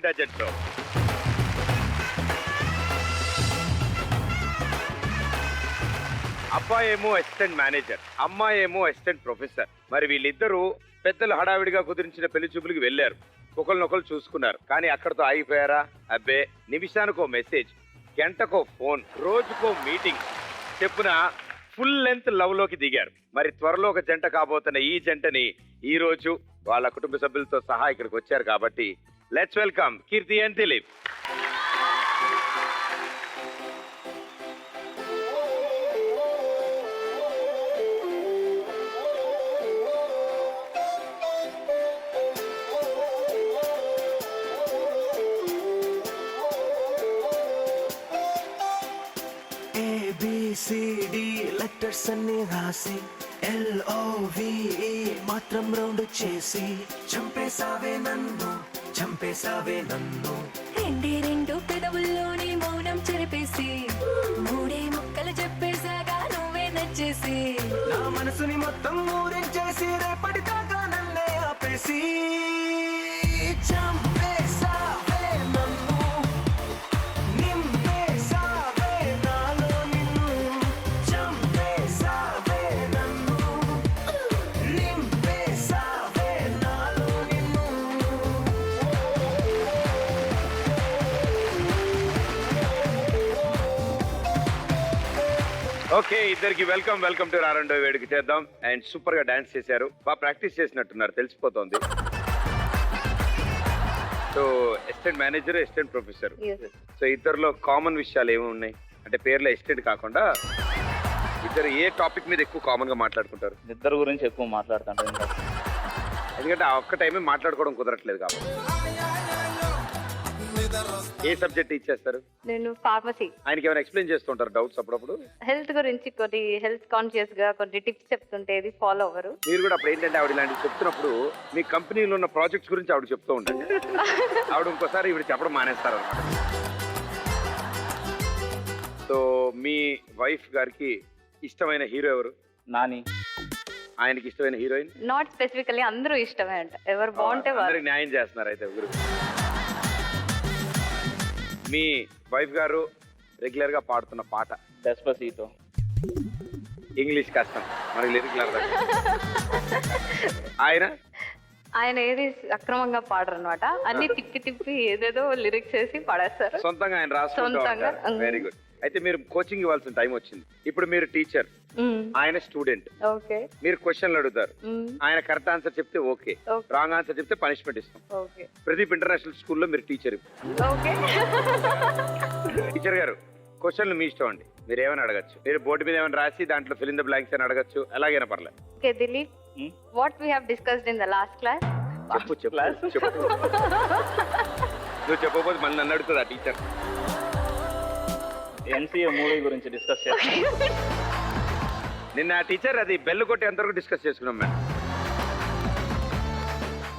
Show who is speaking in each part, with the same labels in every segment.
Speaker 1: జంటలో అబ్బాయి ఏమో assistant manager, అమ్మాయి ఏమో అసిస్టెంట్ ప్రొఫెసర్. మరి వీళ్ళిద్దరూ పెద్దలు హడావిడిగా కుదిరించిన పెళ్లి చూపులకు వెళ్లారు. ఒకరినొకరు చూసుకున్నారు. కానీ అక్కడతో ఆగిపోయారా? అబ్బే, నిమిషానికో మెసేజ్, గంటకో ఫోన్, రోజుకో మీటింగ్, చెప్పున ఫుల్ లెంత్ లవ్ లోకి దిగారు. మరి త్వరలో ఒక జంట కాబోతున్న ఈ జంటని ఈ రోజు వాళ్ళ కుటుంబ సభ్యులతో సహా ఇక్కడికి వచ్చారు కాబట్టి let's welcome Keerthi and Dileep.
Speaker 2: ABCD letters అన్ని రాసి LOVE మాత్రం రౌండ్ చేసి చంపేసావే నన్ను, చంపేసావే నన్ను.
Speaker 3: రెండు పెదవుల్లోని మౌనం చెరిపేసి మూడే ముక్కలు చెప్పేసాగా నువ్వే నచ్చేసి
Speaker 2: నా మనసుని మొత్తం ఊరించేసి రేపటి దాకా నన్నే ఆపేసి చంపేసావే నన్ను, నింపేసావే నాలో నిన్ను. చంపేసావే నన్ను, నింపేసావే నాలో నిన్ను.
Speaker 1: ఓకే, ఇద్దరికి వెల్కమ్ టు రారండో వేడుక చేద్దాం. అండ్ సూపర్ గా డాన్స్ చేశారు, బాగా ప్రాక్టీస్ చేసినట్టున్నారు, తెలిసిపోతుంది. So assistant manager, assistant professor. So ఇద్దరిలో కామన్ విషయాలు ఏమి ఉన్నాయి అంటే పేర్లో అసిస్టెంట్ కాకుండా ఇద్దరు ఏ టాపిక్ మీద ఎక్కువ కామన్ గా మాట్లాడుకుంటారు?
Speaker 4: ఇద్దరు గురించి ఎక్కువ మాట్లాడుతుంటారు.
Speaker 1: ఎందుకంటే ఆ ఒక్క టైమే మాట్లాడుకోవడం కుదరట్లేదు కాబట్టి. ఏ సబ్జెక్ట్ ఇచ్చేస్తారు?
Speaker 5: నేను ఫార్మసీ.
Speaker 1: ఆయనకి ఏమైనా ఎక్స్ప్లెయిన్ చేస్తుంటారు డౌట్స్ అప్పుడప్పుడు?
Speaker 5: హెల్త్ గురించి కొన్ని హెల్త్ కాన్షియస్ గా కొన్ని టిప్స్ చెప్తుంటే ఇది ఫాలో అవ్వరు.
Speaker 1: మీరు కూడా అప్పుడు ఏంటంటే ఆవిడ ఇలాంటివి చెప్తున్నప్పుడు మీ కంపెనీలో ఉన్న ప్రాజెక్ట్స్ గురించి ఆవిడ చెప్తూ ఉండండి. ఆవిడ ఇంకోసారి ఇవి చెప్పడం మానేస్తారు అనమాట. సో మీ వైఫ్ గారికి ఇష్టమైన హీరో ఎవరు?
Speaker 4: నాని.
Speaker 1: ఆయనకి ఇష్టమైన హీరోయిన్?
Speaker 5: నాట్ స్పెసిఫికల్లీ, అందరూ ఇష్టమే అంట, ఎవరు బాగుంటే వారు.
Speaker 1: అందరికి న్యాయం చేస్తున్నారు అయితే గురు. మీ వైఫ్ గారు రెగ్యులర్ గా పాడుతున్న పాట?
Speaker 4: డెస్పసీతో.
Speaker 1: ఇంగ్లీష్ కష్టం మనకి, లిరిక్లు అర్థం. ఆయన
Speaker 5: ఏది అక్రమంగా పాడరు అనమాట, అన్ని తిప్పి ఏదేదో లిరిక్స్ వేసి పాడేస్తారు.
Speaker 1: సొంతంగా ఆయన రాసుకుంటా. Very good. అయితే మీరు కోచింగ్ ఇవ్వాల్సిన టైం వచ్చింది. ఇప్పుడు మీరు టీచర్, ఆయన స్టూడెంట్.
Speaker 5: ఓకే.
Speaker 1: మీరు క్వశ్చన్లు అడుగుతారు, ఆయన కరెక్ట్ ఆన్సర్ చెప్తే ఓకే, రాంగ్ ఆన్సర్ చెప్తే పనిష్మెంట్ ఇస్తాం.
Speaker 5: ఓకే.
Speaker 1: ప్రదీప్ ఇంటర్నేషనల్ స్కూల్లో మీరు టీచర్.
Speaker 5: ఓకే.
Speaker 1: టీచర్ గారు, క్వశ్చన్లు మీ ఇష్టం అండి, మీరు ఏమైనా అడగచ్చు. మీరు బోర్డు మీద ఏమైనా రాసి దాంట్లో ఫిల్ ఇన్ ద బ్లాంక్స్ అని అడగచ్చు, ఎలాగైనా పర్లేదు.
Speaker 5: Okay Dilip, what we have discussed in the last class?
Speaker 1: చెప్పు. నువ్వు చెప్పకపోతే మళ్ళీ నన్ను అడుగుతుంది ఆ టీచర్.
Speaker 4: MCA మూవీ గురించి డిస్కస్ చేస్తాం.
Speaker 1: నిన్న ఆ టీచర్ అది బెల్ కొట్టి ఎంతవరకు డిస్కస్ చేసుకున్నాం madam.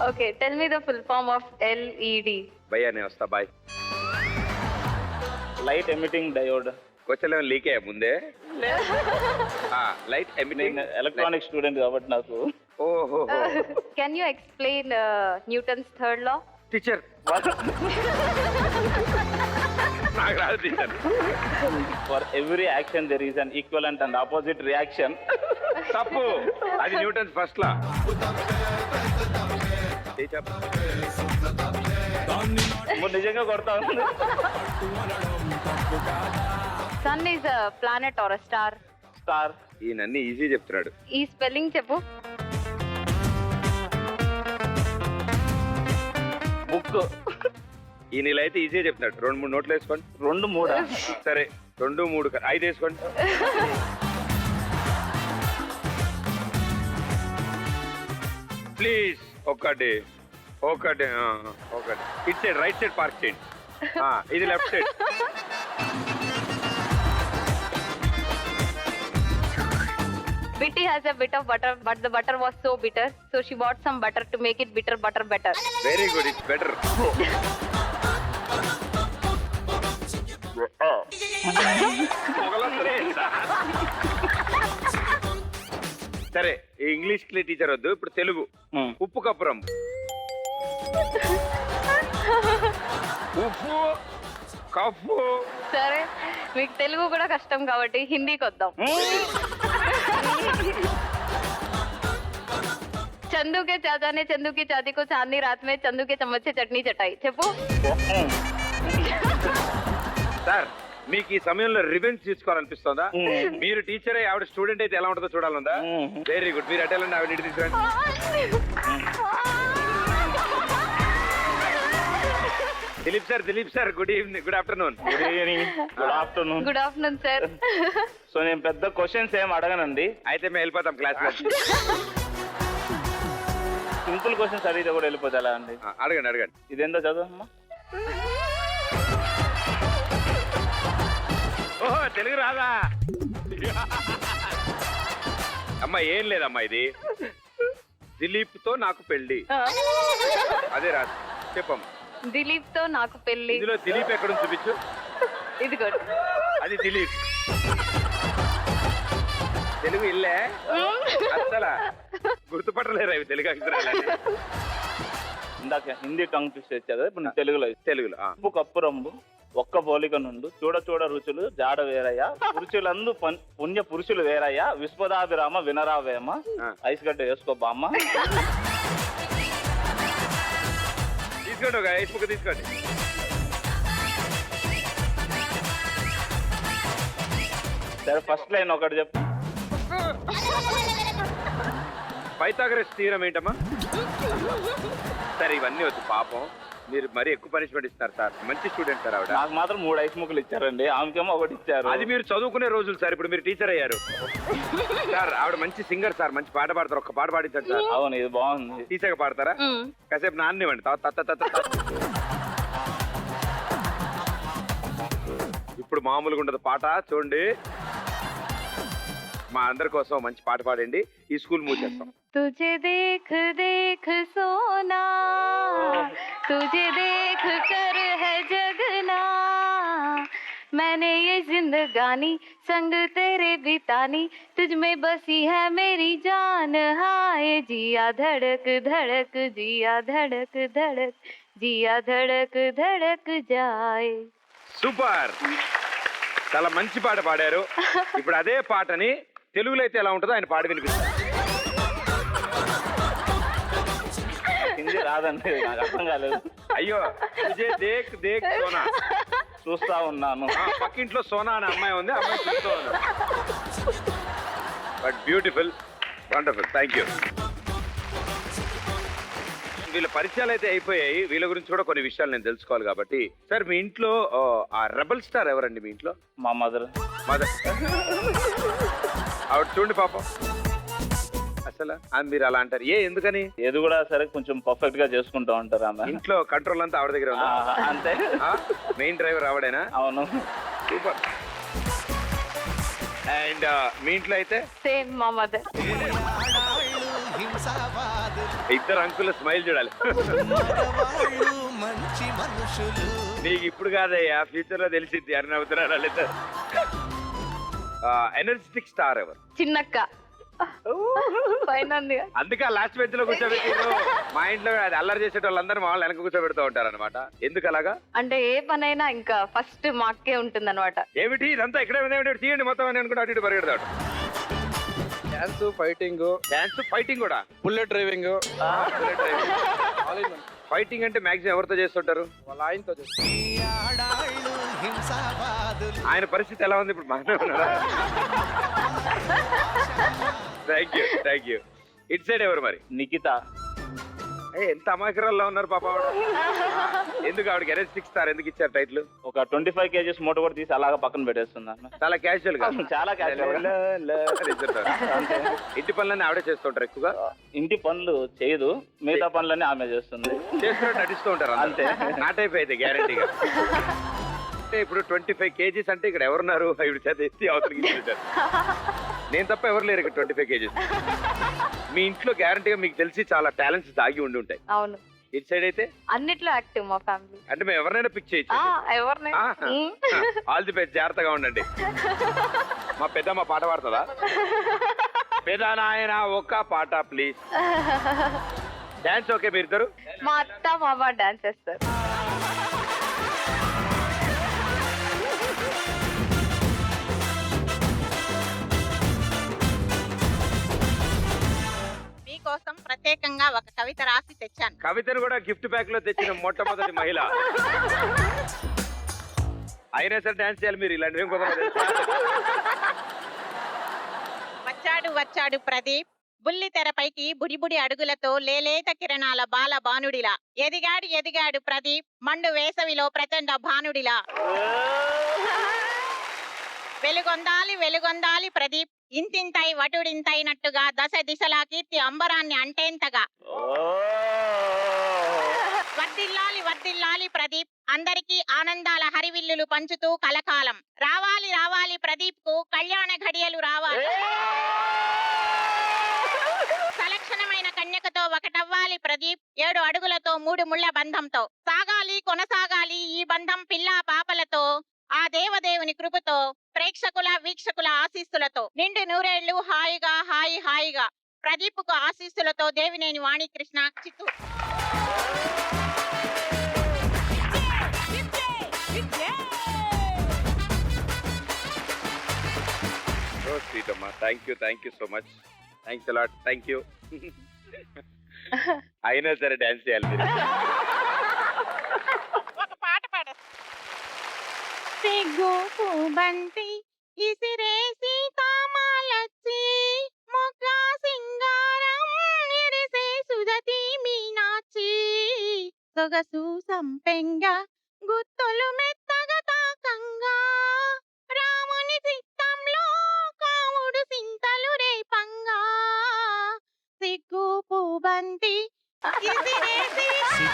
Speaker 5: Okay, tell me the full form of LED.
Speaker 1: భయ్యా నేను వస్తా, bye.
Speaker 4: Light emitting diode.
Speaker 1: Question ఏమైనా లీక్ అయ్యా ముందే? Light emitting.
Speaker 4: ఎలక్ట్రానిక్ స్టూడెంట్ కాబట్టి నాకు.
Speaker 1: ఓహో.
Speaker 5: Can you explain Newton's third law?
Speaker 1: Teacher నాకు రాదు teacher.
Speaker 4: For every action there is an equivalent and opposite reaction.
Speaker 1: తప్పు, అది న్యూటన్స్ ఫస్ట్ లా.
Speaker 4: నిజంగా కొడతా.
Speaker 5: Sun is a planet or a star?
Speaker 4: Star.
Speaker 1: ఈయన అన్ని ఈజీ చెప్తున్నాడు.
Speaker 5: ఈ స్పెల్లింగ్ చెప్పు.
Speaker 4: బుక్.
Speaker 1: ఈ నెల అయితే ఈజీ చెప్తున్నాడు. 2-3 నోట్లు వేసుకోండి.
Speaker 4: 2-3
Speaker 1: సరే, 2-3 5 వేసుకోండి. ప్లీజ్ ఒకటి. It side, right side park చేయండి. ఇది left side.
Speaker 5: Bitty has a bit of butter, but the butter was so bitter, so she bought some butter to make it bitter butter better.
Speaker 1: Very good, it's better. సరే, English teacher వద్దు, ఇప్పుడు తెలుగు. ఉప్పు cup రంబు. ఉప్పు cup
Speaker 5: సరే మీకు తెలుగు కూడా కష్టం కాబట్టి హిందీకి వద్దాం. చందు के चाचा ने चंदू की चाची को चांदनी रात में चंदू के चम्मच से चटनी चटाई. చెప్పు.
Speaker 1: సార్ మీకు ఈ సమయంలో రివెంజ్ తీసుకోవాలనిపిస్తుందా? మీరు టీచర్ అయ్యి ఆవిడ స్టూడెంట్ అయితే ఎలా ఉంటుందో చూడాలందా? Very good. మీరు అటెండ్ ఆవిడ ఇంటికి తీసుకురండి. Dilip sir good evening, good afternoon.
Speaker 5: Good afternoon sir.
Speaker 4: So నేను పెద్ద క్వశ్చన్స్ ఏం అడగనండి,
Speaker 1: అయితే మేము వెళ్ళిపోతాం క్లాస్ లో.
Speaker 4: సింపుల్ క్వశ్చన్స్ అడిగితే కూడా వెళ్ళిపోతే ఎలా అండి?
Speaker 1: అడగండి.
Speaker 4: ఇదేందో చదువమ్మా.
Speaker 1: ఓహో తెలుగు రాదా? అమ్మా ఏం లేదమ్మా, ఇది దిలీప్ తో నాకు పెళ్లి, అదే రాదు. చెప్పమ్మా.
Speaker 5: దిలీప్ తో నాకు పెళ్లి.
Speaker 1: ఇందులో దిలీప్ ఎక్కడ చూపించు.
Speaker 5: ఇది కూడా
Speaker 1: అది దిలీప్. తెలుగు ఇల్లే అసలా గుర్తుపట్టలేరు అవి తెలుగు అక్షరాలు.
Speaker 4: ఇందాక హిందీ టంగ్ ట్విస్ట్ ఇచ్చారు, ఇప్పుడు నేను తెలుగులో ఉప్పు కప్పు రంబు ఒక్క పోలిక నుండు చూడ చూడ రుచులు జాడ వేరయ్యా పురుషులందు పుణ్య పురుషులు వేరయ్యా విశ్వదాభిరామ వినరావేమ ఐస్ గడ్డ వేసుకో బామ్మ.
Speaker 1: తీసుకోండి, ఒక ఐస్ ముక్క తీసుకోండి.
Speaker 4: సరే ఫస్ట్ లైన్ ఒకటి చెప్పు.
Speaker 1: పైథాగరస్ థీరం ఏంటమ్మా? సరే ఇవన్నీ వద్దు, పాపం మీరు మరీ ఎక్కువ పనిష్మెంట్ ఇస్తారు సార్. మంచి స్టూడెంట్ సార్ ఆవిడ.
Speaker 4: నాకు మాత్రం 3 ఐస్ ముక్కలు ఇచ్చారండి, ఆమెకేమో ఒకటి ఇచ్చారు.
Speaker 1: అది మీరు చదువుకునే రోజులు సార్, ఇప్పుడు మీరు టీచర్ అయ్యారు సార్. ఆవిడ మంచి సింగర్ సార్, మంచి పాట పాడతారు. ఒక్క పాట పాడించండి సార్.
Speaker 4: అవును ఇది బాగుంది.
Speaker 1: టీచర్ గా పాడతారా? కాసేపు నాన్నివ్వండి. ఇప్పుడు మామూలుగా ఉండదు పాట, చూడండి. మా అందరి కోసం మంచి పాట పాడండి, ఈ స్కూల్ మూసేస్తాం.
Speaker 5: तुझे देख देख सोना तुझे देख कर है जगना मैंने ये जिंदगानी संग तेरे बितानी तुझ में बसी है मेरी जान हाय जिया धड़क धड़क जिया धड़क धड़क जिया धड़क धड़क जाए.
Speaker 1: సూపర్, చాలా మంచి పాట పాడారు. ఇప్పుడు అదే పాటని తెలుగులో అయితే ఎలా ఉంటుందో ఆయన పాడి వినిపిస్తారు.
Speaker 4: హిందీ రాదండి, నాకు అర్థం కాలేదు.
Speaker 1: అయ్యో తుజే దేక్ దేక్ సోనా
Speaker 4: చూస్తా ఉన్నాను.
Speaker 1: పక్కింట్లో సోనా అనే అమ్మాయి ఉంది, అమ్మాయి చూస్తూ ఉంది. But beautiful, wonderful, thank you. వీళ్ళ పరిచయాలు అయితే అయిపోయాయి, వీళ్ళ గురించి కూడా కొన్ని విషయాలు నేను తెలుసుకోవాలి కాబట్టి. సార్ మీ ఇంట్లో ఆ రెబల్ స్టార్ ఎవరండి మీ ఇంట్లో?
Speaker 4: మా మదర్.
Speaker 1: ఆవిడ చూడండి పాపం, అసలు మీరు అలా అంటారు ఎందుకని?
Speaker 4: ఏది కూడా సరే కొంచెం పర్ఫెక్ట్ గా చేసుకుంటా ఉంటారు ఆమె.
Speaker 1: ఇంట్లో కంట్రోల్ అంతా ఆవిడ దగ్గర ఉందా?
Speaker 4: అంతే.
Speaker 1: మెయిన్ డ్రైవర్ ఆవిడేనా?
Speaker 4: అవును.
Speaker 1: సూపర్. అండ్ మీ ఇంట్లో అయితే
Speaker 5: సేమ్ మా మదర్.
Speaker 1: ఇద్దరు అంకుల్ స్మైల్ చూడాలి. నీకు ఇప్పుడు కాదయ్యా, ఫ్యూచర్ లో తెలిసింది అని నవ్వుతున్నారు లేదా? ఎనర్జెటిక్ స్టార్ ఎవరు?
Speaker 5: చిన్నక్క పైన.
Speaker 1: అందుకే లాస్ట్ బెంచ్ లో కూర్చోబెట్టారు. మా ఇంట్లో అది అల్లరి చేసే వాళ్ళందరూ మా వాళ్ళు వెనక కూర్చోబెడుతూ ఉంటారు అనమాట. ఎందుకు అలాగా?
Speaker 5: అంటే ఏ పనైనా ఇంకా ఫస్ట్ మాకే ఉంటుంది అనమాట.
Speaker 1: ఏమిటి ఇదంతా ఇక్కడే తీయండి మొత్తం అని అనుకుంటే అటు ఇటు పరిగెడతాడు.
Speaker 6: డాన్స్ ఫైటింగ్
Speaker 1: కూడా,
Speaker 6: బుల్లెట్ డ్రైవింగ్.
Speaker 1: ఫైటింగ్ అంటే మాక్సిమం ఎవరితో చేస్తుంటారు?
Speaker 6: వాళ్ళ ఆయనతో
Speaker 1: ఆయన పరిస్థితి ఎలా ఉంది ఇప్పుడు? బాగానే ఉన్నారా? Thank you. ఇట్ సైడ్ ఎవరు మరి?
Speaker 4: నిఖిత.
Speaker 1: ఎంత అమాయకురాల్లో ఉన్నారు పాప ఆవిడ. ఎందుకు ఆవిడకి ఎనర్జెటిక్ స్టార్ ఎందుకు ఇచ్చారు టైటిల్?
Speaker 4: ఒక 25 kgs మూట కూడా తీసి అలాగా పక్కన పెట్టేస్తుంది.
Speaker 1: చాలా క్యాజువల్ గా.
Speaker 4: చాలా క్యాజువల్.
Speaker 1: ఇంటి పనులన్నీ ఆవిడే చేస్తుంటారు ఎక్కువగా.
Speaker 4: ఇంటి పనులు చేయదు, మిగతా పనులన్నీ ఆమె చేస్తుంది.
Speaker 1: చేస్తున్నట్టు నటిస్తూ ఉంటారు అంతే. నా టైప్ అయితే గ్యారంటీగా. అంటే ఇప్పుడు 25 kgs అంటే ఇక్కడ ఎవరున్నారు? ఇవి చేత ఎత్తి అవతలికి. నేను తప్ప ఎవరు లేరు ఇక్కడ 25 kgs. మీ ఇంట్లో గ్యారంటీగా మీకు తెలిసి చాలా టాలెంట్స్ దాగి ఉండి ఉంటాయి.
Speaker 5: అవును.
Speaker 1: ఇటు సైడ్ అయితే
Speaker 5: అన్నిట్లో యాక్టివ్ మా ఫ్యామిలీ.
Speaker 1: అంటే మేము ఎవరినైనా పిక్ చేయొచ్చు.
Speaker 5: ఎవరినైనా.
Speaker 1: ఆల్ ది బెస్ట్, జాగ్రత్తగా ఉండండి. మా పెద్దమ్మ పాట పాడుతుందా? పెద్ద నాయన ఒక్క పాట ప్లీజ్. డాన్స్ ఓకే మీరిద్దరు?
Speaker 5: మా అత్త మామ డాన్స్ చేస్తారు.
Speaker 7: మీకోసం ప్రత్యేకంగా ఒక కవిత రాసి తెచ్చాను.
Speaker 1: కవితను కూడా గిఫ్ట్ ప్యాక్ లో తెచ్చిన మొట్టమొదటి మహిళ. అయినా సరే డాన్స్ చేయాలి మీరు, ఇలాంటివి ఏం కుదరదు.
Speaker 7: వచ్చాడు వచ్చాడు ప్రదీప్, బుల్లి తెరపైకి బుడిబుడి అడుగులతో లేలేత కిరణాల బాల బాణుడిలా. ఎదిగాడు ఎదిగాడు ప్రదీప్, మండు వేసవిలో ప్రచండ భానుడిలా. వెలుగొందాలి వెలుగొందాలి ప్రదీప్, ఇంతింతై వటుడింతైనట్టుగా దశ దిశలా కీర్తి అంబరాన్ని అంటేంతగా. వర్దిల్లాలి వర్దిల్లాలి ప్రదీప్, అందరికీ ఆనందాల హరివిల్లులు పంచుతూ కలకాలం. రావాలి రావాలి ప్రదీప్ కు కళ్యాణ ఘడియలు రావాలి. సలక్షణమైన కన్యకతో ఒకటవ్వాలి ప్రదీప్, 7 అడుగులతో 3 ముళ్ళ బంధంతో. సాగాలి కొనసాగాలి ఈ బంధం పిల్లా పాపలతో, ఆ దేవదేవుని కృపతో, ప్రేక్షకుల వీక్షకుల ఆశీస్సులతో. నిండు నూరేళ్లు హాయిగా హాయి హాయిగా. ప్రదీప్ కు ఆశీస్సులతో దేవినేని వాణికృష్ణ, చిత్తూరు.
Speaker 1: సో స్వీట్ అమ్మా, thank you so much. Thanks a lot, thank you. అయినా సరే డాన్స్ చేయాలి మీరు.
Speaker 7: ఒక పాట పాడ. సిగ్గు పూబంతి ఇసిరేసి తామాలచ్చి, మొగ్గ సింగారం ఇరిసే సుదతి మీనాచి. సొగసు సంపెంగ గుత్తులు మెత్తగా తాకంగా, రాముని చిత్తంలో కాముడు సింతలు రేపంగా. సిగ్గు పూబంతి ఇసిరేసి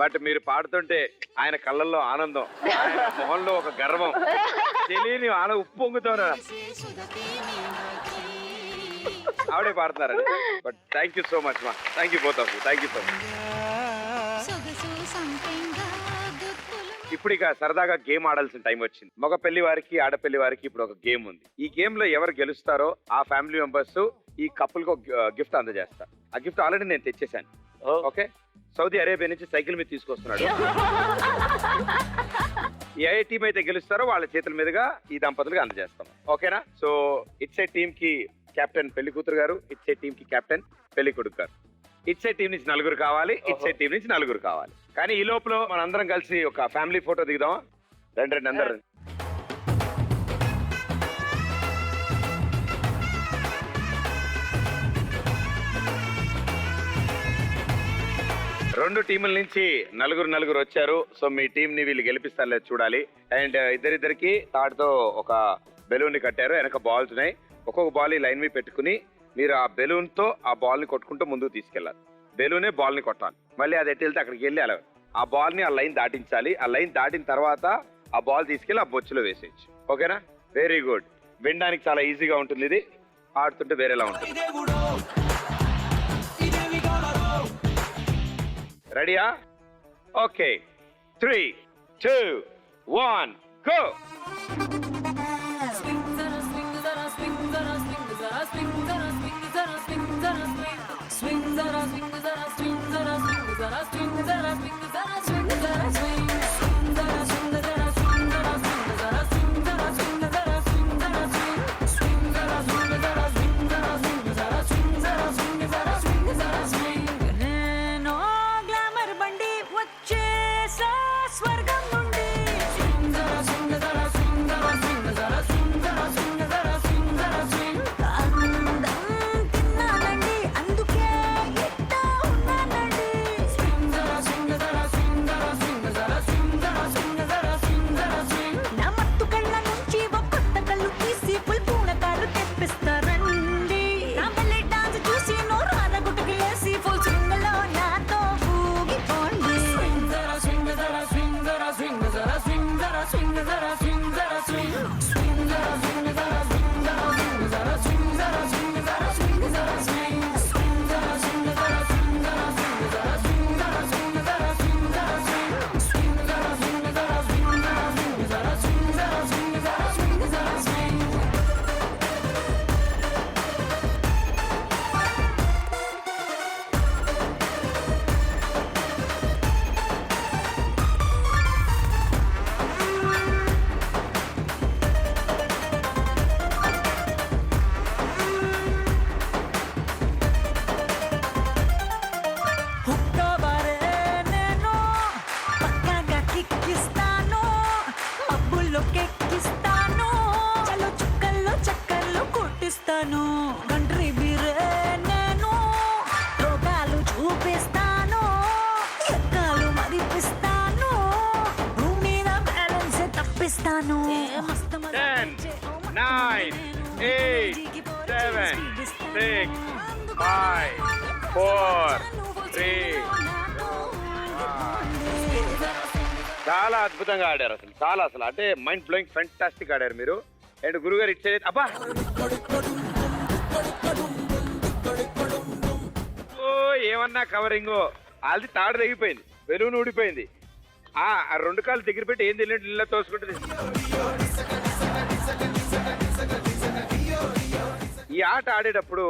Speaker 1: బట్ మీరు పాడుతుంటే ఆయన కళ్ళల్లో ఆనందం, ఆయన మొహంలో ఒక గర్వం, తెలియని ఉప్పొంగుతారు. ఆవిడే పాడుతున్నారండి. But thank you so much మా, thank you both of you, thank you so much. ఇప్పుడు ఇక సరదాగా గేమ్ ఆడాల్సిన టైం వచ్చింది. మగ పెళ్లి వారికి ఆడపెళ్లి వారికి ఇప్పుడు ఒక గేమ్ ఉంది. ఈ గేమ్ లో ఎవరు గెలుస్తారో ఆ ఫ్యామిలీ మెంబర్స్ ఈ కపుల్ కు గిఫ్ట్ అందజేస్తారు. ఆ గిఫ్ట్ ఆల్రెడీ నేను తెచ్చేసాను. ఓకే, సౌదీ అరేబియా నుంచి సైకిల్ మీద తీసుకొస్తున్నాడు. ఏ టీం అయితే గెలుస్తారో వాళ్ళ చేతుల మీదుగా ఈ దంపతులుగా అందజేస్తాం. ఓకేనా? సో ఇట్స్ ఏ టీమ్ కి కెప్టెన్ పెళ్లి కూతురు గారు, ఇట్స్ ఏ టీమ్ కి కెప్టెన్ పెళ్లి కొడుకు గారు. ఇట్స్ ఏ టీం నుంచి 4 కావాలి, ఇట్స్ ఏ టీం నుంచి 4 కావాలి. కానీ ఈ లోపల మనందరం కలిసి ఒక ఫ్యామిలీ ఫోటో దిగుదాం. రండి అందరు. రెండు టీముల నుంచి 4 వచ్చారు. సో మీ టీం ని వీళ్ళు గెలిపిస్తారు లేదు చూడాలి. అండ్ ఇద్దరిద్దరికి తాడుతో ఒక బెలూన్ ని కట్టారు, వెనక బాల్స్ ఉన్నాయి. ఒక్కొక్క బాల్ ఈ లైన్ మీద పెట్టుకుని మీరు ఆ బెలూన్ తో ఆ బాల్ ని కొట్టుకుంటూ ముందుకు తీసుకెళ్ళాలి. బెలూనే బాల్ ని కొట్టాలి. మళ్ళీ అది ఎటు వెళ్తే అక్కడికి వెళ్ళి అలా ఆ బాల్ ని ఆ లైన్ దాటించాలి. ఆ లైన్ దాటిన తర్వాత ఆ బాల్ తీసుకెళ్లి ఆ బొచ్చులో వేసేయచ్చు. ఓకేనా? Very good. వినడానికి చాలా ఈజీగా ఉంటుంది, ఇది ఆడుతుంటే వేరేలా ఉంటుంది. రెడీయా? Okay, 3, 2, 1 go.
Speaker 3: ఇస్తాను
Speaker 1: 10, 9, 8, 7, 6, 5, 4, 3. చాలా అద్భుతంగా ఆడారు అసలు, చాలా అసలు అంటే మైండ్ బ్లోయింగ్ ఫెంటాస్టిక్ ఆడారు మీరు. అండ్ గురుగారు ఇచ్చే అబ్బా ఓ ఏమన్నా కవరింగ్ అది తాడు తెగిపోయింది, బెలూన్ ఊడిపోయింది. ఆ రెండు కాళ్ళు దగ్గర పెట్టి ఏం తెలియదు నీళ్ళ తోసుకుంటుంది. ఈ ఆట ఆడేటప్పుడు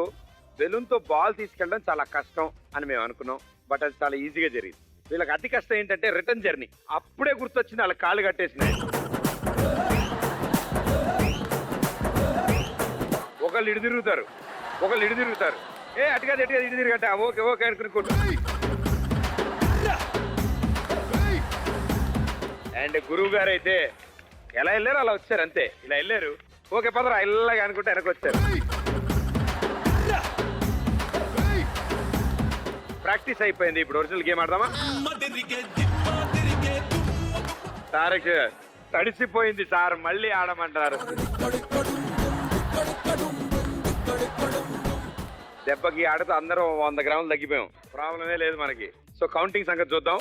Speaker 1: బెలూన్తో బాల్ తీసుకెళ్ళడం చాలా కష్టం అని మేము అనుకున్నాం, బట్ అది చాలా ఈజీగా జరిగింది. వీళ్ళకి అతి కష్టం ఏంటంటే రిటర్న్ జర్నీ. అప్పుడే గుర్తొచ్చింది వాళ్ళ కాళ్ళు కట్టేసినాయి. ఒకళ్ళు ఇటు తిరుగుతారు, ఒకళ్ళు ఇటు తిరుగుతారు. ఏ అటుగా ఇటు తిరగట ఓకే ఓకే అనుకుని. అండ్ గురువు గారు అయితే ఎలా వెళ్ళారు అలా వచ్చారు అంతే, ఇలా వెళ్ళారు ఓకే పదరా ఇలాగా అనుకుంటే వెనక్కి వచ్చారు. ప్రాక్టీస్ అయిపోయింది, ఇప్పుడు ఒరిజినల్ గేమ్ ఆడదామా? సార్ తడిసిపోయింది సార్, మళ్ళీ ఆడమంటారు. దెబ్బకి ఆడుతూ అందరం 100 గ్రాములు తగ్గిపోయాం, ప్రాబ్లమే లేదు మనకి. సో కౌంటింగ్ సంగతి చూద్దాం.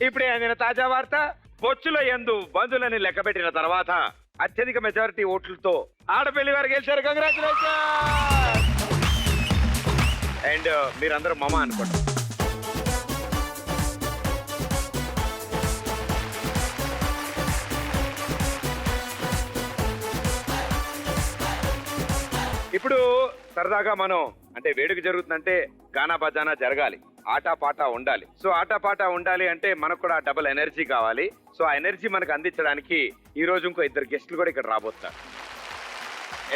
Speaker 1: ఇప్పుడే అందిన తాజా వార్త. బొచ్చుల యందు బంధువులని లెక్కబెట్టిన తర్వాత అత్యధిక మెజారిటీ ఓట్లతో ఆడపిల్లి వారు గెలిచారు. కంగ్రాచులేషన్. అండ్ మీరందరూ మమ అనుకోండి. ఇప్పుడు సరదాగా మనం అంటే వేడుక జరుగుతుందంటే గానా బజానా జరగాలి, ఆటా పాట ఉండాలి. సో ఆటా పాట ఉండాలి అంటే మనకు కూడా డబుల్ ఎనర్జీ కావాలి. సో ఆ ఎనర్జీ మనకు అందించడానికి ఈ రోజు ఇంకో 2 గెస్టులు కూడా ఇక్కడ రాబోతున్నారు.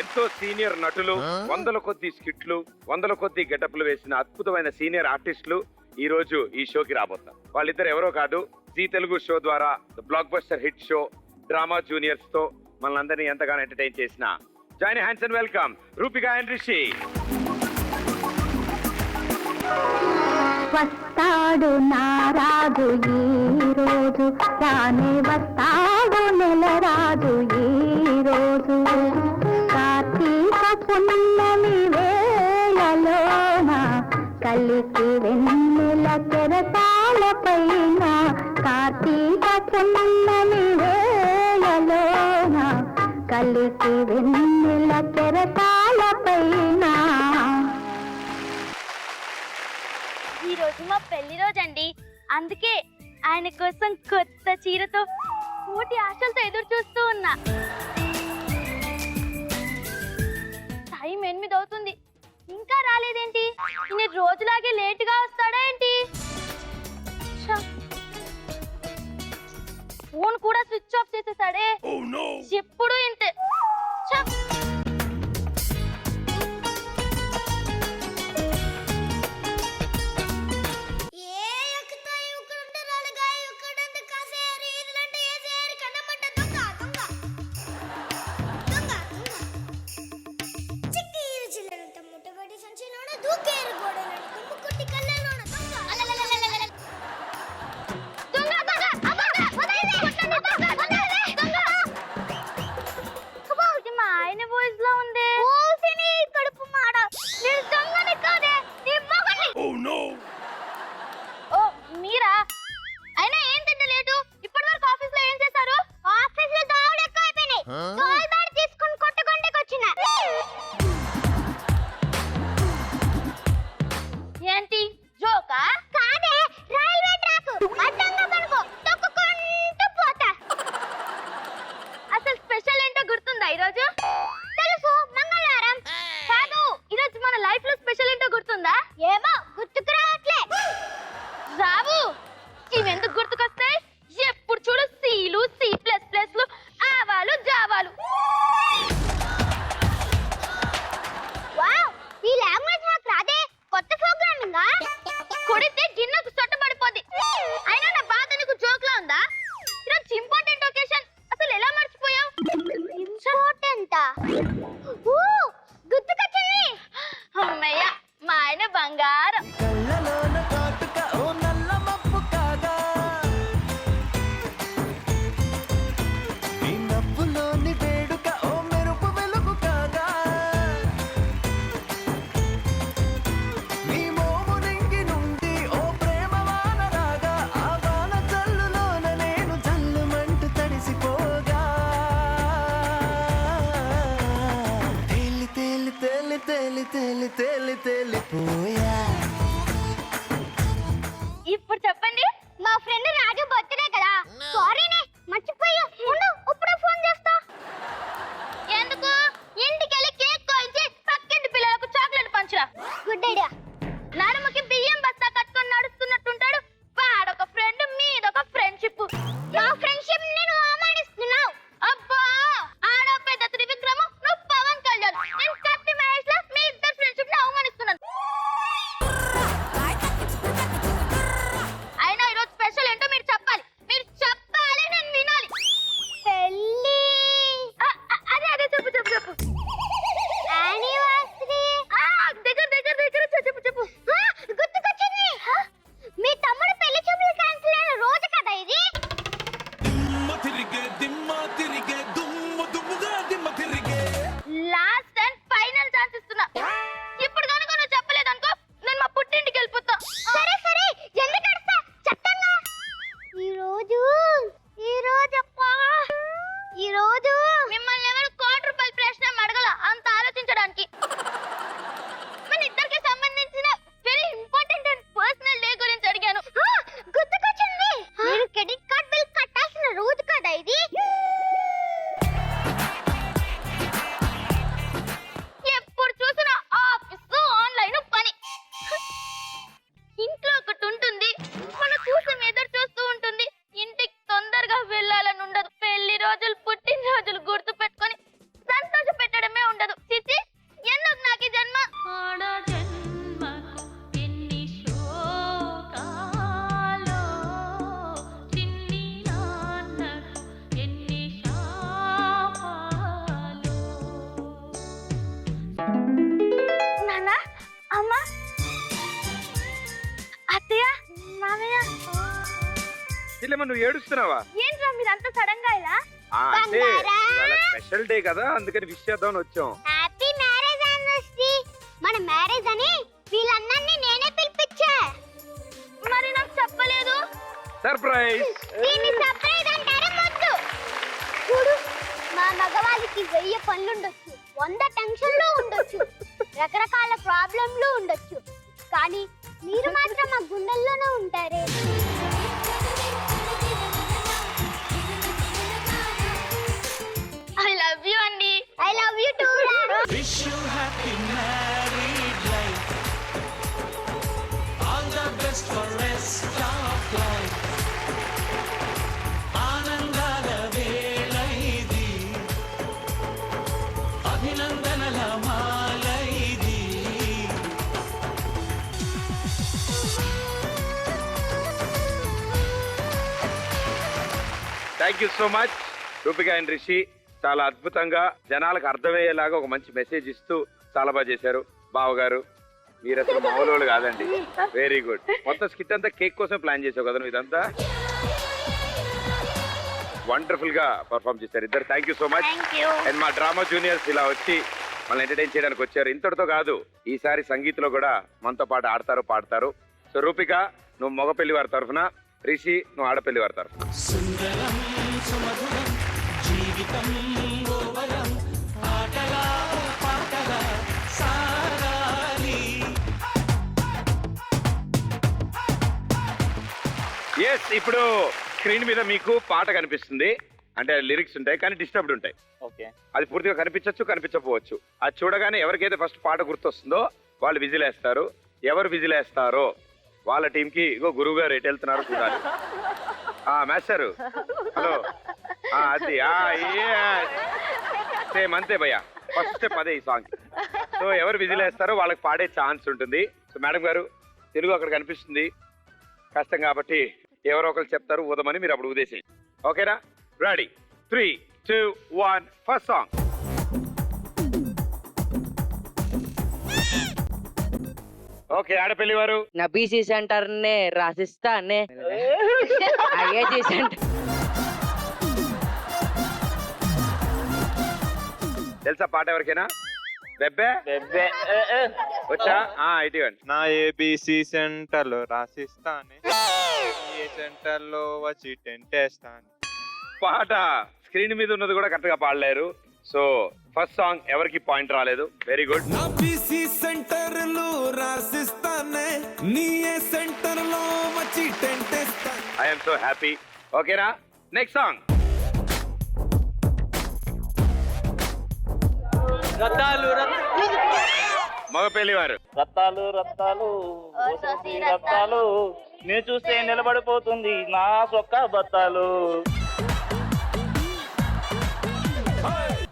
Speaker 1: ఎంతో సీనియర్ నటులు, 100ల కొద్ది స్కిట్లు, 100ల కొద్ది గెటప్లు వేసిన అద్భుతమైన సీనియర్ ఆర్టిస్టులు ఈ రోజు ఈ షోకి రాబోతున్నారు. వాళ్ళిద్దరు ఎవరో కాదు, జీ తెలుగు షో ద్వారా block buster hit show drama juniors తో మనల్ని ఎంతగానో ఎంటర్టైన్ చేసిన join hands and welcome Roopika and Rishi.
Speaker 8: వస్తాడు నారాజు ఈ రోజు, రానే వస్తాడు నెలరాజు ఈ రోజు. కార్తీక పున్నమి వేళలోన కలికి వెన్నెల కెరటాల పైన, కార్తీక పున్నమి వేళలోన కలికి వెన్నెల కెరటాల పైన.
Speaker 9: ఈ రోజు మా పెళ్లి రోజు అండి, అందుకే ఆయన కోసం కొత్త చీరతో కోటి ఆశలతో ఎదురు చూస్తూ ఉన్నా. టైం 8 అవుతుంది, ఇంకా రాలేదేంటి? ఇన్ని రోజులాగే లేటుగా వస్తాడా ఏంటి? ఫోన్ కూడా స్విచ్ ఆఫ్ చేసేసాడే. ఎప్పుడు ఇంతే.
Speaker 2: తేలి తేలి తేలి తేలిపోయా.
Speaker 9: ఇప్పుడు చెప్పండి, మా ఫ్రెండ్ రాజు బర్త్డే కదా. సారీనే, మర్చిపోయా. ఉండు, ఇప్పుడే ఫోన్ చేస్తా. ఎందుకు? ఇంటికెళ్ళి కేక్ కోయించి పక్కింటి పిల్లలకు చాక్లెట్ పంచురా. Good idea. నడుముకి బియ్యం బస్తా కట్టుకొని నడుస్తున్నట్టుంటాడు. వాడొక ఫ్రెండ్, మీదొక ఫ్రెండ్షిప్. నా ఫ్రెండ్షిప్ నేను అవమానిస్తున్నావు. అబ్బా, ఆడో పెద్ద త్రివిక్రమ, నువ్వు పవన్ కళ్యాణ్. నేను కత్తి మహేష్ లా మీ ఇద్దరు ఫ్రెండ్షిప్ ని అవమానిస్తున్నాను. అయినా ఈరోజు స్పెషల్ ఏంటో మీరు చెప్పాలి. మీరు చెప్పాలి, నేను వినాలి. పెళ్ళి అదే అదే చెప్పు చెప్పు చెప్పు. యానివర్సరీ దగ్గర దగ్గర దగ్గర చెప్పు చెప్పు. గుర్తుకొచ్చింది. మీ తమ్ముడు పెళ్లి చూపులు క్యాన్సిల్ అయిన రోజు కదా ఇది. లాస్ట్ అండ్ ఫైనల్ ఛాన్స్ ఇస్తున్నా. ఇప్పుడు కనుక నువ్వు చెప్పలేదనుకో, నేను మా పుట్టింటికి వెళ్ళిపోతా. సరే సరే, ఎందుకు అడుస్తా చెప్తాను. ఈ రోజు మిమ్మల్ని ఎవరు ₹1,00,00,000 ప్రశ్న అడగల అంత ఆలోచించడానికి. మన ఇద్దరికి సంబంధించిన very important and personal day గురించి అడిగాను. గుర్తుకొచ్చింది. మీరు క్రెడిట్ కార్డ్ బిల్ కట్టాల్సిన రోజు కదా ఇది. ఎప్పుడు చూసినా ఆఫీసు ఆన్లైన్ పని. ఇంట్లో ఒకటి ఉంటుంది, మన కోసం ఎదురు చూస్తూ ఉంటుంది. ఇంటికి తొందరగా వెళ్ళాలని ఉండదు. పెళ్లి రోజులు, పుట్టినరోజులు గుర్తు పెట్టుకొని సంతోష పెట్టడమే ఉండదు. చిచి, ఎందుకు నాకు ఈ జన్మ? నాన్న, అమ్మ, అత్తయ్య, మామయ్య.
Speaker 1: ఇట్లేమో నువ్వు ఏడుస్తున్నావా?
Speaker 9: ఏంట్రా మీరంతా సడన్ గా ఇలా?
Speaker 1: అంటే ఇవాళ స్పెషల్ డే కదా, అందుకని విష్ చేద్దామని వచ్చాం.
Speaker 9: Happy marriage anniversary. మన మ్యారేజ్ అని వీళ్ళందరినీ నేనే పిలిపించా. మరి నాకు చెప్పలేదు.
Speaker 1: సర్ప్రైజ్.
Speaker 9: దీన్ని సర్ప్రైజ్ అంటారా ముద్దు? చూడు, మా మగవాళ్ళకి 1000 పనులుండొచ్చు, 100 టెన్షన్లు ఉండొచ్చు, రకరకాల ప్రాబ్లంలు ఉండొచ్చు, కానీ మీరు మాత్రం మా గుండెల్లోనే ఉంటారే. ఐ లవ్ యూ అండి. I love you two.
Speaker 2: Wish you happy married life. All the best for rest of life. ఆనందాల వేళ ఇది, అభినందనల మాల ఇది.
Speaker 1: Thank you so much Roopika and Rishi. చాలా అద్భుతంగా జనాలకు అర్థమయ్యేలాగా ఒక మంచి మెసేజ్ ఇస్తూ చాలా బాగా చేశారు. బావగారు, మీరు అసలు మామూలు కాదండి. Very good. మొత్తం స్కిట్ అంతా కేక్ కోసం ప్లాన్ చేసావు కదా నువ్వు. ఇదంతా వండర్ఫుల్ గా పర్ఫామ్ చేశారు ఇద్దరు. Thank you so much. And మా డ్రామా జూనియర్స్ ఇలా వచ్చి మనల్ని ఎంటర్టైన్ చేయడానికి వచ్చారు. ఇంతటితో కాదు, ఈసారి సంగీత్లో కూడా మనతో పాటు ఆడతారు, పాడతారు. సో రూపిక, నువ్వు మగ పెళ్లి వారి తరఫున, రిషి నువ్వు ఆడపెళ్లి వారి తరఫున.
Speaker 2: సుందరం సుమధురం జీవితం గోవరం, ఆటలా పాటలా సారాలి.
Speaker 1: ఎస్, ఇప్పుడు స్క్రీన్ మీద మీకు పాట కనిపిస్తుంది. అంటే లిరిక్స్ ఉంటాయి కానీ డిస్టర్బ్డ్ ఉంటాయి.
Speaker 4: ఓకే.
Speaker 1: అది పూర్తిగా కనిపించవచ్చు, కనిపించకపోవచ్చు. అది చూడగానే ఎవరికైతే ఫస్ట్ పాట గుర్తొస్తుందో వాళ్ళు విజిల్ వేస్తారు. ఎవరు విజిల్ వేస్తారో వాళ్ళ టీంకి ఇగో గురువు గారు ఎటు వెళ్తున్నారు చూడాలి. మాస్టర్ హలో, అది సేమ్ అంతే భయ్యా. ఫస్ట్ స్టెప్ అదే ఈ సాంగ్. సో ఎవరు విజిల్ వేస్తారో వాళ్ళకి పాడే ఛాన్స్ ఉంటుంది. సో మేడం గారు, తెలుగు అక్కడ కనిపిస్తుంది, కష్టం కాబట్టి ఎవరో ఒకరు చెప్తారు ఊదమని, మీరు అప్పుడు ఊదేసేయండి. ఓకేనా? రెడీ? 3, 2, 1 first song. ఓకే, ఆడపిల్లి వారు.
Speaker 10: నా బీసీ సెంటర్ నే రాసిస్తానే. ఏజీ సెంటర్
Speaker 1: తెలుసా పాట ఎవరికైనా? బెబ్బే
Speaker 4: బెబ్బే
Speaker 1: వచ్చా? ఇటీవండి.
Speaker 6: నా ఏబిసి సెంటర్ లో రాసిస్తానే, ఏ సెంటర్ లో వచ్చి టెంట్ వేస్తాను.
Speaker 1: పాట స్క్రీన్ మీద ఉన్నది కూడా కరెక్ట్ గా పాడలేరు. సో ఫస్ట్ సాంగ్ ఎవరికి పాయింట్ రాలేదు. Very good.
Speaker 2: నా బీసీ సెంటర్ లో రాసిస్తానే నీ సెంటర్ లో వచ్చి టెంట్ వేస్తా.
Speaker 1: I'm so happy. ఓకేనా? Next song. మగ పెళ్లి వారు.
Speaker 4: రత్తాలు రత్తాలు రత్తాలు నేను చూస్తే నిలబడిపోతుంది నా సొక్క బత్తాలు.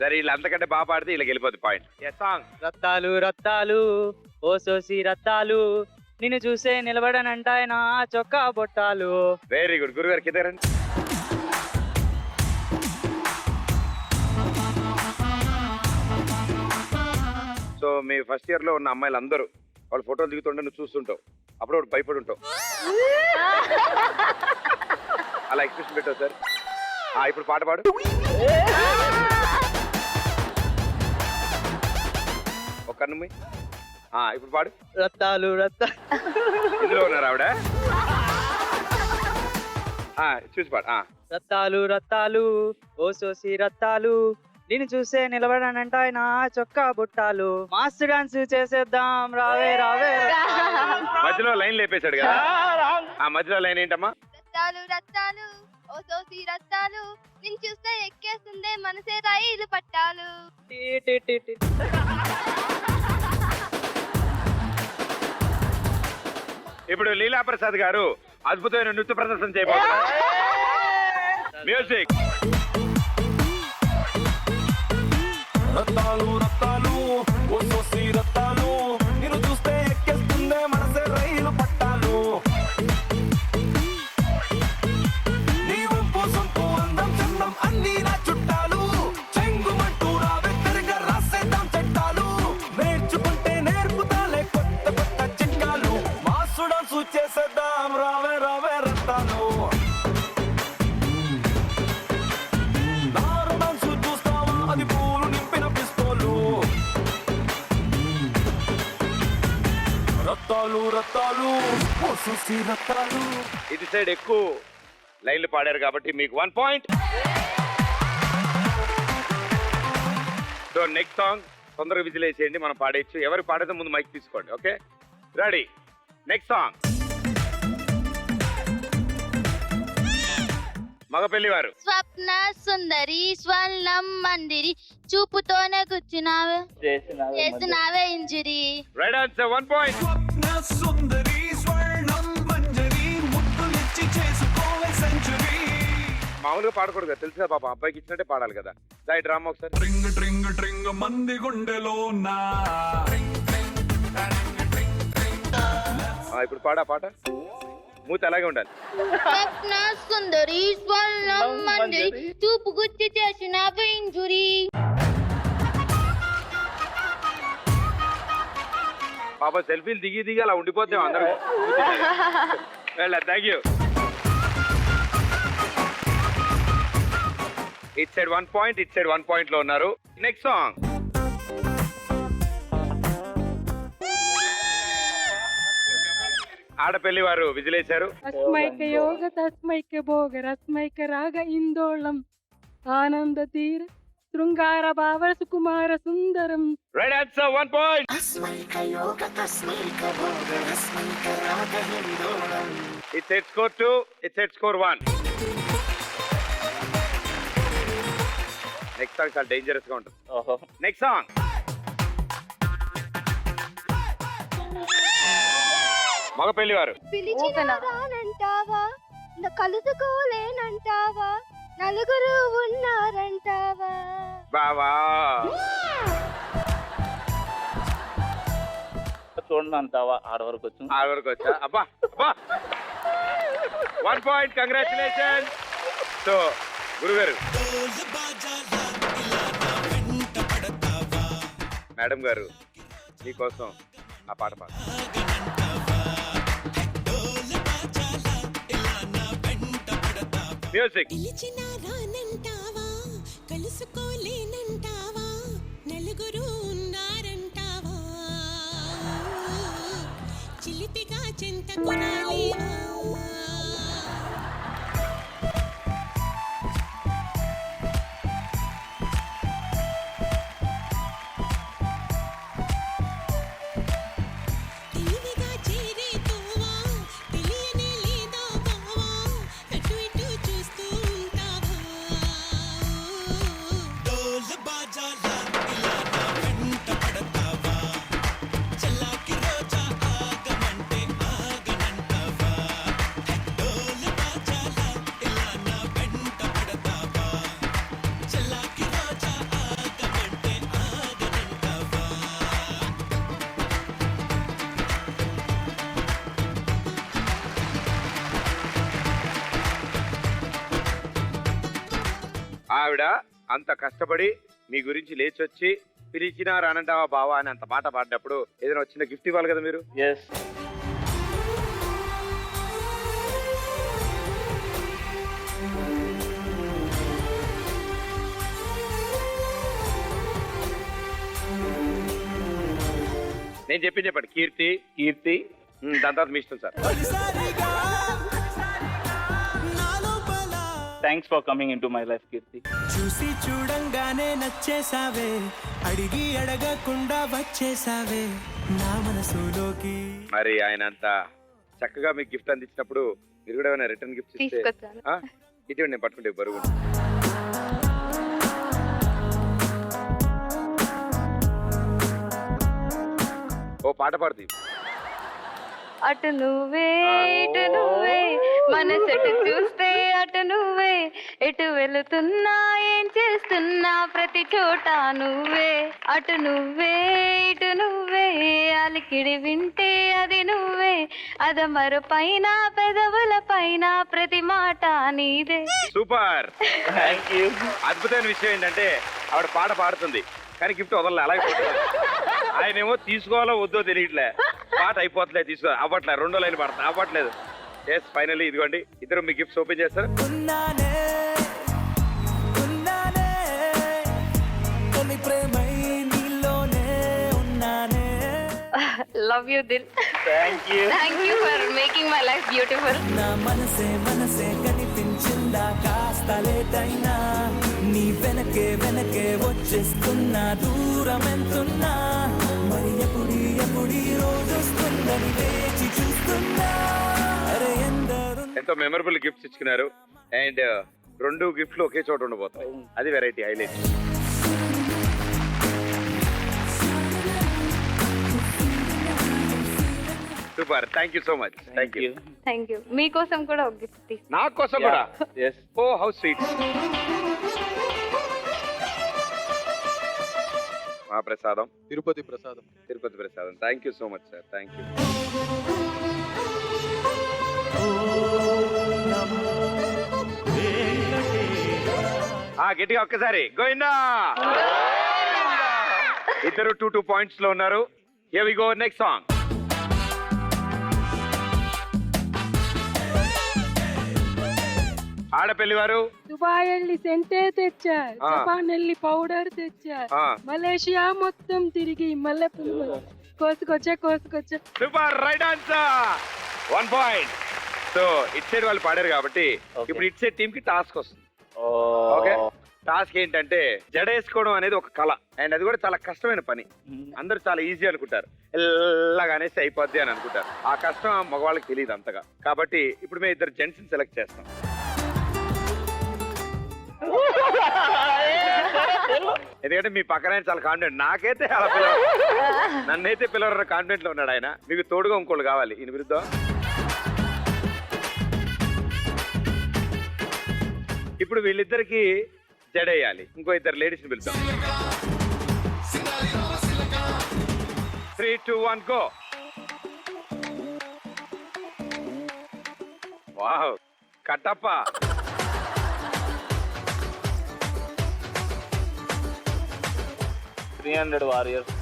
Speaker 1: సరే, వీళ్ళు అంతకంటే బాగా పాడితే వీళ్ళకి వెళ్ళిపోతుంది పాయింట్. సాంగ్.
Speaker 10: రత్తాలు రత్తాలు ఓ సోసి రత్తాలు నిన్ను చూసే నిలబడనంటాయి నా చొక్కా బొట్టాలు.
Speaker 1: Very good. గురుగారు కింద రండి. సో మీ ఫస్ట్ ఇయర్ లో ఉన్న అమ్మాయిలు అందరూ వాళ్ళు ఫోటోలు దిగుతుంటే నువ్వు చూస్తుంటావు, అప్పుడు ఒకటి భయపడి ఉంటావు. అలా ఎక్స్ప్రెషన్ పెట్టావు సార్. ఇప్పుడు పాట పాడు. ఒక కన్ను మూయి. ఇప్పుడు పాడు.
Speaker 10: రత్తాలు రత్తాలు
Speaker 1: ఇందులో ఉన్నారు ఆవిడ. చూసి పాడు.
Speaker 10: రత్తాలు రత్తాలు ఓ సోసి రత్తాలు నిన్ను చూసే నిలబడనంటాయి నా చొక్కా బుట్టాలు. మాస్టర్ డాన్స్ చేసేద్దాం రావే రావే.
Speaker 1: మధ్యలో లైన్ లేపేశాడు కదా. మధ్యలో లైన్ ఏంటమ్మా?
Speaker 9: రత్తాలు రత్తాలు ఓ సోసి రత్తాలు నిన్ను చూస్తే ఎక్కేస్తుందే మనసే రైలు పట్టాలు.
Speaker 10: టీ టీ టీ టీ.
Speaker 1: ఇప్పుడు లీలా ప్రసాద్ గారు అద్భుతమైన నృత్య ప్రదర్శన చేయబోతున్నారు. మ్యూజిక్.
Speaker 2: రత్తాలు రత్తాలు ఓ సోసి రత్తాలు నిన్ను చూస్తే ఎక్కేస్తుందే మనసే రైలు పట్టాలు. నీ వంపు సొంపు అందం చందం అన్నీ నా చుట్టాలు. చెంగుమంటూ రావే తిరిగా రాసేద్దాం చట్టాలు. నేర్చుకుంటే నేర్పుతాలే కొత్త కొత్త చిట్కాలు. మాసు డాన్సు చేసేద్దాం రావే రావే రత్తాలు. దారు డాన్సు చూస్తావా అది పూలు నింపిన పిస్తోలు. రత్తాలు రత్తాలు ఓ సోసి రత్తాలు.
Speaker 1: ఇది సైడ్ ఎక్కువ లైన్లు పాడారు కాబట్టి మీకు 1 పాయింట్. సో నెక్స్ట్ సాంగ్ తొందరగా విజిల్ వేసేయండి, మనం పాడేయచ్చు. ఎవరు పాడేదో ముందు మైక్ తీసుకోండి. Okay, ready. Next song. మగ పెళ్లి వారు.
Speaker 9: స్వప్న సుందరి స్వర్ణం మందిరి చూపుతోనే గుచ్చినావే చేసినావే ఇంజురీ.
Speaker 1: Right answer. 1 పాయింట్.
Speaker 2: స్వప్న సుందరి స్వర్ణం మంజరి ముద్దులిచ్చి చేసుకోవే సెంచురీ.
Speaker 1: మామూలుగా పాడకూడదు కదా, తెలుసు కదా పాప. అబ్బాయికి ఇచ్చినట్టే పాడాలి కదా. దాని డ్రామా ఒకసారి.
Speaker 2: ట్రింగ్ ట్రింగ్ ట్రింగ్ మంది గుండెలో నా.
Speaker 1: ఇప్పుడు పాడా పాట. మూత అలాగే ఉండాలి.
Speaker 9: స్వప్న సుందరి స్వర్ణం మంజరి చూపు గుచ్చి చేసినావే ఇంజురీ.
Speaker 1: పాప సెల్ఫీలు దిగి దిగి అలా ఉండిపోతాం అందరూ. Thank you. It side 1 point, it side 1 point లో ఉన్నారు. Next song. ఆడపెళ్లి వారు విజిలేశారు.
Speaker 11: తస్మైక యోగ తస్మైక భోగ రస్మైక రాగ ఇందోళం ఆనంద తీర శృంగార భావ సుకుమార సుందరం.
Speaker 1: Right answer. 1 పాయింట్. ఇట్ సెట్ స్కోర్ 2, ఇట్ సెట్ స్కోర్ 1. నెక్స్ట్ సాంగ్ చాలా డేంజరస్ గా ఉంటుంది. Next song. మగ పెళ్లి వారు.
Speaker 9: పిలిచినా రానంటావా కలుసుకోలేనంటావా నలుగురు ఉన్నారంటావా.
Speaker 1: బావా
Speaker 4: చూడండి అంటావా ఆడవరకు వచ్చింది.
Speaker 1: ఆడవరకు వచ్చా. అబ్బా అబ్బా. 1 పాయింట్. కంగ్రాచులేషన్. సో గురుగారు, మేడం గారు మీకోసం ఆ పాట పాడు. మ్యూజిక్.
Speaker 3: కలుసుకోలేనంటావా నలుగురు ఉన్నారంటావా చిలిపిగా చెంతకు రాలేవా.
Speaker 1: ఆవిడ అంత కష్టపడి మీ గురించి లేచొచ్చి పిలిచినా రానంటావా బావా అని అంత మాట పాడినప్పుడు ఏదైనా చిన్న గిఫ్ట్ ఇవ్వాలి కదా మీరు.
Speaker 4: ఎస్.
Speaker 1: నేను చెప్పింది చెప్పండి. కీర్తి.
Speaker 4: కీర్తి.
Speaker 1: దాని తర్వాత మీ ఇష్టం sir.
Speaker 4: Thanks for coming into my life Keerthi.
Speaker 2: చూసి చూడంగానే నచ్చేసావే, అడిగి అడగకుండా వచ్చేసావే నా మనసులోకి.
Speaker 1: మరి ఆయన అంత చక్కగా మీకు గిఫ్ట్ అందించినప్పుడు మీరు కూడా ఏమైనా రిటర్న్ గిఫ్ట్ ఇస్తే
Speaker 5: తీసుకొచ్చాను.
Speaker 1: ఇటువంటి నేను పట్టుకుంటే బరువు. ఓ పాట పాడుతీ.
Speaker 5: అటు నువ్వే ఇటు నువ్వే మనసెటు చూస్తే అటు నువ్వే ఎటు వెళుతున్నా ఏం చేస్తున్నా ప్రతి చోట నువ్వే. అటు నువ్వే ఇటు నువ్వే అలికిడి వింటే అది నువ్వే అదమర పైన పెదవుల పైన ప్రతి మాట నీదే.
Speaker 1: సూపర్.
Speaker 4: Thank you.
Speaker 1: అద్భుతమైన విషయం ఏంటంటే ఆవిడ పాట పాడుతుంది కానీ గిఫ్ట్ వదలలే, అలాగే ఆయనేమో తీసుకోవాలో వద్దో తెలియట్లే. పాట అయిపోతలే, తీసుకో అవ్వట్లే, 2 లైన్ పాడతా అవ్వట్లేదు. ఎస్, ఫైనల్లీ ఇదిగోండి ఇద్దరు మీ గిఫ్ట్స్ ఓపెన్ చేస్తారు.
Speaker 2: ఉన్నానే ఉన్నానే తొలి ప్రేమై నీలోనే ఉన్నానే.
Speaker 5: లవ్ యూ దిల్.
Speaker 4: Thank you.
Speaker 5: Thank you for making my life beautiful.
Speaker 2: నా మనసే కనిపించిందా కాస్త లేట్ అయినా, నీ వెనకే వెనకే వచ్చేస్తున్నా, దూరం ఎంతున్నా, మరి ఎప్పుడీ రోజు వస్తుందని వేచి చూస్తున్నా. అరే
Speaker 1: ఎంతో మెమరబుల్ గిఫ్ట్స్ ఇచ్చుకున్నారు అండ్ 2 గిఫ్ట్లు ఒకే చోట ఉండబోతాయి. అది variety highlight. Super. Thank you so much. Thank you.
Speaker 5: Thank you. మీకోసం కూడా ఒక గిఫ్ట్ తీసు.
Speaker 1: నా కోసం కూడా.
Speaker 4: ఎస్.
Speaker 1: Oh how sweet. మా ప్రసాదం.
Speaker 6: తిరుపతి ప్రసాదం.
Speaker 1: తిరుపతి ప్రసాదం. Thank you so much sir. Thank you. గట్టిగా ఒక్కసారి గోవిందా. ఇద్దరు 2 పాయింట్స్ లో ఉన్నారు. Here we go next song. ఆడపల్లి వారు
Speaker 11: దుబాయ్ వెళ్ళి సెంటే తెచ్చా, జపాన్ వెళ్ళి పౌడర్ తెచ్చా, మలేషియా మొత్తం తిరిగి మల్లెపూలు కోసుకొచ్చా.
Speaker 1: Super. Right answer. 1 point. So ఇట్ సైడ్ వాళ్ళు పాడారు కాబట్టి ఇప్పుడు ఇట్ సైడ్ టీమ్ కి టాస్క్ వస్తుంది. ఓకే, టాస్క్ ఏంటంటే జడేసుకోవడం అనేది ఒక కళ అండ్ అది కూడా చాలా కష్టమైన పని. అందరూ చాలా ఈజీ అనుకుంటారు, ఎలాగనేసి అయిపోద్ది అని అనుకుంటారు. ఆ కష్టం మగవాళ్ళకి తెలియదు అంతగా. కాబట్టి ఇప్పుడు మేము 2 జెంట్స్ ని సెలెక్ట్ చేస్తాం. ఎందుకంటే మీ పక్కన ఆయన చాలా కాన్ఫిడెంట్. నాకైతే అలా నన్నైతే పిల్లలు కాన్ఫిడెంట్ లో ఉన్నాడు ఆయన. మీకు తోడుగా ఇంకోళ్ళు కావాలి ఈయన విరుద్ధం. ఇప్పుడు వీళ్ళిద్దరికి జడేయాలి. ఇంకో 2 లేడీస్ ని పిలుద్దాం. 3, 2, 1 go. Wow, Kattappa.
Speaker 4: $300 warriors.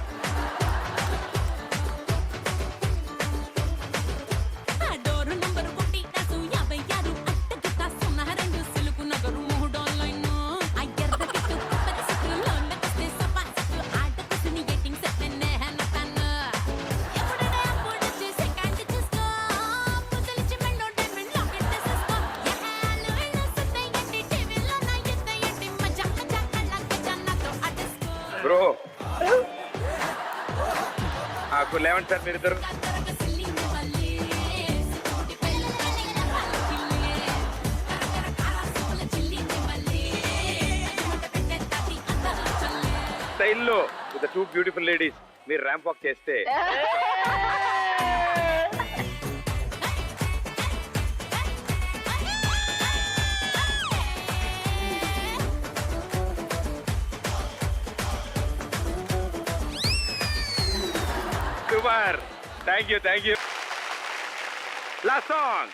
Speaker 1: Bro లేవండి సార్ మీరిద్దరు. స్టైల్లో విత్ 2 బ్యూటిఫుల్ లేడీస్ మీరు ర్యాంప్ వాక్ చేస్తే super. Thank you. Last song.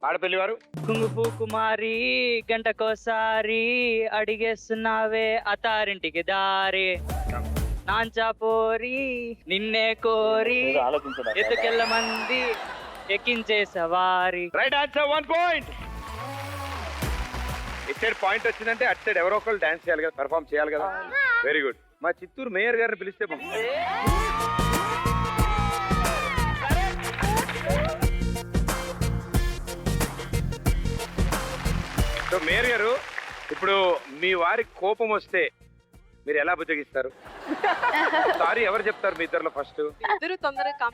Speaker 1: ఆడపల్లి వారు
Speaker 10: కుంగుపు కుమారి గంటకోసారి అడిగేస్తున్నావే అతారింటికి దారి నాంచాపోరి నిన్నే కోరి
Speaker 4: ఆలోచించడం
Speaker 10: ఎత్తుకెళ్ళ మంది ఎక్కించే సవారి.
Speaker 1: Right answer 1 point. ఇటు సైడ్ పాయింట్ వచ్చిందంటే అటు సైడ్ ఎవరో ఒకళ్ళు డాన్స్ చేయాలి కదా, పర్ఫామ్ చేయాలి కదా. Very good. మా చిత్తూరు మేయర్ గారిని పిలిస్తే బాగుంది. సో మేయర్ గారు, ఇప్పుడు మీ వారి కోపం వస్తే మీరు ఎలా బుజ్జగిస్తారు? సారీ ఎవరు చెప్తారు మీ ఇద్దరులో ఫస్ట్?
Speaker 11: ఇద్దరు తొందరగా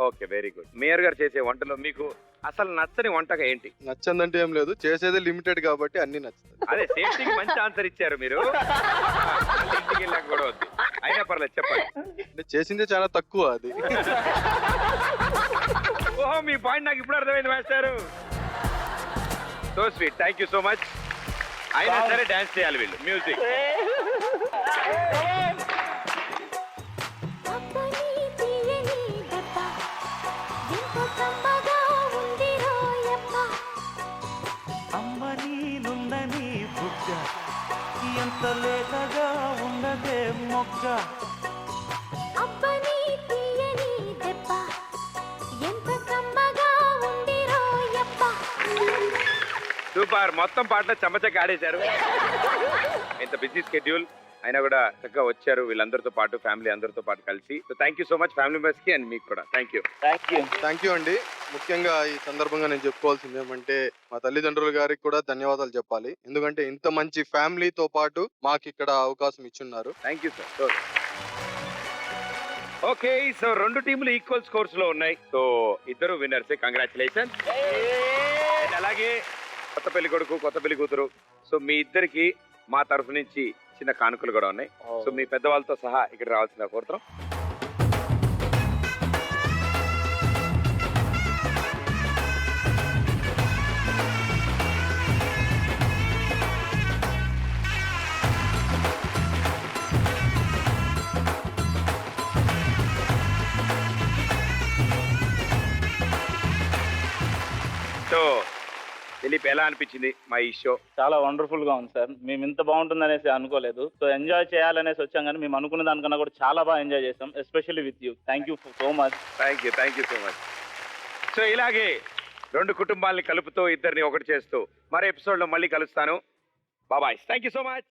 Speaker 1: ఓకే, వెరీ గుడ్. మేయర్ గారు చేసే వంటలో మీకు అసలు నచ్చని వంటగా ఏంటి?
Speaker 6: నచ్చందంటే ఏం లేదు, చేసేదే లిమిటెడ్ కాబట్టి అన్ని నచ్చుతాయి.
Speaker 1: అదే సేఫ్టీకి మంచి ఆన్సర్ ఇచ్చారు మీరు. మళ్ళీ ఇంటికి వెళ్ళాక కూడా వద్దు. అయినా పర్లేదు, చెప్పండి.
Speaker 6: అంటే చేసిందే చాలా తక్కువ అది.
Speaker 1: ఓహో, మీ పాయింట్ నాకు ఇప్పుడు అర్థమైంది మాస్టారు. So sweet, thank you so much. అయినా సరే డాన్స్ చేయాలి వీళ్ళు. మ్యూజిక్.
Speaker 2: అమ్మ నీలుందని బుగ్గ ఎంత లేతగా ఉన్నదే మొగ్గ.
Speaker 1: సూపర్, మొత్తం పాటలో చెమ్మచక్క ఆడేశారు. ఇంత బిజీ స్కెడ్యూల్ అయినా కూడా చక్కగా వచ్చారు వీళ్ళందరితో పాటు, ఫ్యామిలీ అందరితో పాటు కలిసి. So thank you so much family members కి అండ్ మీకు కూడా థ్యాంక్ యూ.
Speaker 6: థ్యాంక్ యూ అండి. ముఖ్యంగా ఈ సందర్భంగా నేను చెప్పుకోవాల్సింది ఏమంటే మా తల్లిదండ్రుల గారికి కూడా ధన్యవాదాలు చెప్పాలి. ఎందుకంటే ఇంత మంచి ఫ్యామిలీతో పాటు మాకు ఇక్కడ అవకాశం ఇచ్చున్నారు.
Speaker 1: Thank you sir. Okay, so 2 టీములు ఈక్వల్ స్కోర్స్ లో ఉన్నాయి. సో ఇద్దరు విన్నర్స్, కంగ్రాచులేషన్. అలాగే కొత్త పెళ్లి కొడుకు, కొత్త పెళ్లి కూతురు, సో మీ ఇద్దరికి మా తరఫు నుంచి చిన్న కానుకలు కూడా ఉన్నాయి. సో మీ పెద్దవాళ్ళతో సహా ఇక్కడ రావాల్సిన కోరుతున్నాం. సో దిలీప్, ఎలా అనిపించింది మా ఈ షో?
Speaker 4: చాలా వండర్ఫుల్ గా ఉంది సార్. మేము ఇంత బాగుంటుందనేసి అనుకోలేదు. సో ఎంజాయ్ చేయాలనేసి వచ్చాం, కానీ మేము అనుకున్న దానికన్నా కూడా చాలా బాగా ఎంజాయ్ చేసాం, especially with you. Thank you so much.
Speaker 1: Thank you so much. So ఇలాగే 2 కుటుంబాలని కలుపుతూ ఇద్దరిని ఒకటి చేస్తూ మరో ఎపిసోడ్ లో మళ్ళీ కలుస్తాను. బాబాయ్, థ్యాంక్ యూ సో మచ్.